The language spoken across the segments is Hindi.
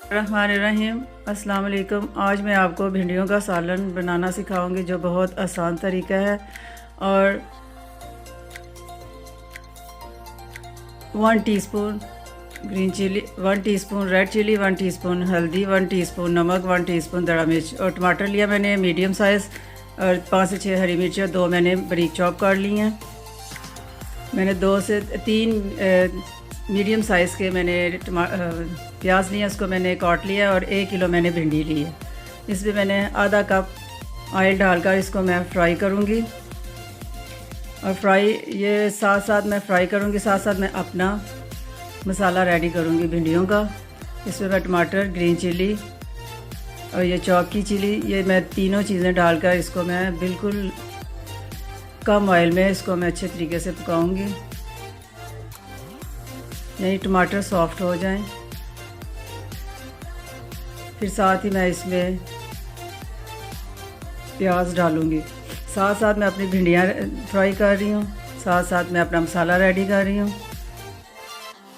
रहमानिर्रहीम। अस्सलाम वालेकुम। आज मैं आपको भिंडियों का सालन बनाना सिखाऊंगी जो बहुत आसान तरीका है। और 1 teaspoon green chilli, 1 teaspoon red chilli, 1 teaspoon हल्दी, 1 टीस्पून नमक, 1 टीस्पून दड़ा मिर्च। और टमाटर लिया मैंने मीडियम साइज़, और 5 से 6 हरी मिर्च, 2 मैंने बारीक चॉप कर ली हैं। मैंने 2 से 3 मीडियम साइज़ के मैंने प्याज लिए, उसको मैंने काट लिया, और 1 किलो मैंने भिंडी ली है। इसमें मैंने आधा कप ऑयल डालकर इसको मैं फ्राई करूँगी। और ये साथ साथ मैं फ्राई करूँगी, साथ साथ मैं अपना मसाला रेडी करूँगी भिंडियों का। इसमें मैं टमाटर, ग्रीन चिली और ये चॉप की चिली, ये मैं तीनों चीज़ें डालकर इसको मैं बिल्कुल कम ऑयल में इसको मैं अच्छे तरीके से पकाऊँगी, यानी टमाटर सॉफ्ट हो जाएं। फिर साथ ही मैं इसमें प्याज डालूँगी। साथ साथ मैं अपनी भिंडियाँ फ्राई कर रही हूँ, साथ साथ मैं अपना मसाला रेडी कर रही हूँ।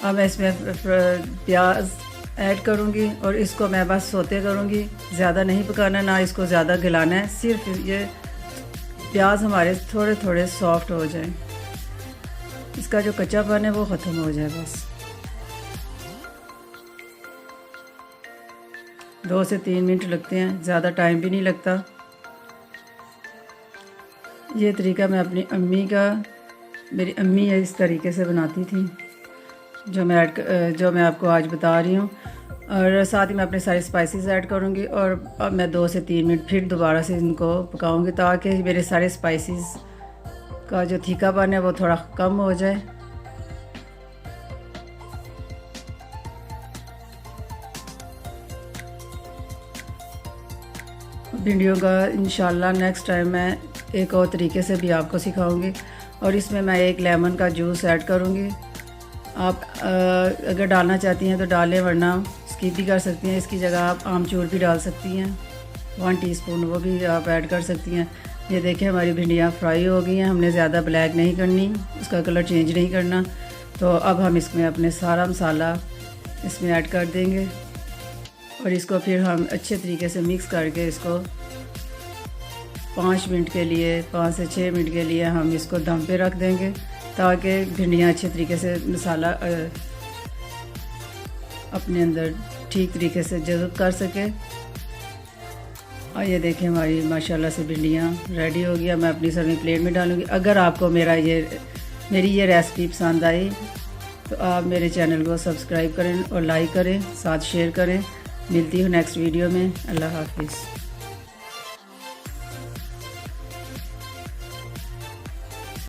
अब मैं इसमें प्याज ऐड करूँगी और इसको मैं बस सोते करूँगी, ज़्यादा नहीं पकाना, ना इसको ज़्यादा गलाना है। सिर्फ ये प्याज हमारे थोड़े थोड़े सॉफ्ट हो जाएं, इसका जो कच्चापन है वो ख़त्म हो जाए। बस 2 से 3 मिनट लगते हैं, ज़्यादा टाइम भी नहीं लगता। ये तरीका मैं अपनी अम्मी का, मेरी अम्मी इस तरीके से बनाती थी, जो मैं आपको आज बता रही हूँ। और साथ ही मैं अपने सारे स्पाइसेस ऐड करूँगी। और अब मैं 2 से 3 मिनट फिर दोबारा से इनको पकाऊँगी, ताकि मेरे सारे स्पाइसेस का जो तीखापन है वो थोड़ा कम हो जाए। भिंडियों का इंशाल्लाह नेक्स्ट टाइम मैं एक और तरीके से भी आपको सिखाऊंगी। और इसमें मैं 1 लेमन का जूस ऐड करूँगी। आप अगर डालना चाहती हैं तो डालें, वरना स्किप भी कर सकती हैं। इसकी जगह आप आमचूर भी डाल सकती हैं, 1 टीस्पून वो भी आप ऐड कर सकती हैं। ये देखें हमारी भिंडियाँ फ्राई हो गई हैं, हमने ज़्यादा ब्लैक नहीं करनी, उसका कलर चेंज नहीं करना। तो अब हम इसमें अपने सारा मसाला इसमें ऐड कर देंगे और इसको फिर हम अच्छे तरीके से मिक्स करके इसको 5 मिनट के लिए, 5 से 6 मिनट के लिए हम इसको दम पे रख देंगे, ताकि भिंडियाँ अच्छे तरीके से मसाला अपने अंदर ठीक तरीके से जज़ब कर सके। और ये देखें हमारी माशाल्लाह से भिंडियाँ रेडी हो गया। मैं अपनी सर्विंग प्लेट में डालूँगी। अगर आपको मेरी ये रेसिपी पसंद आई तो आप मेरे चैनल को सब्सक्राइब करें और लाइक करें, साथ शेयर करें। मिलती हूँ नेक्स्ट वीडियो में। अल्लाह हाफिज़।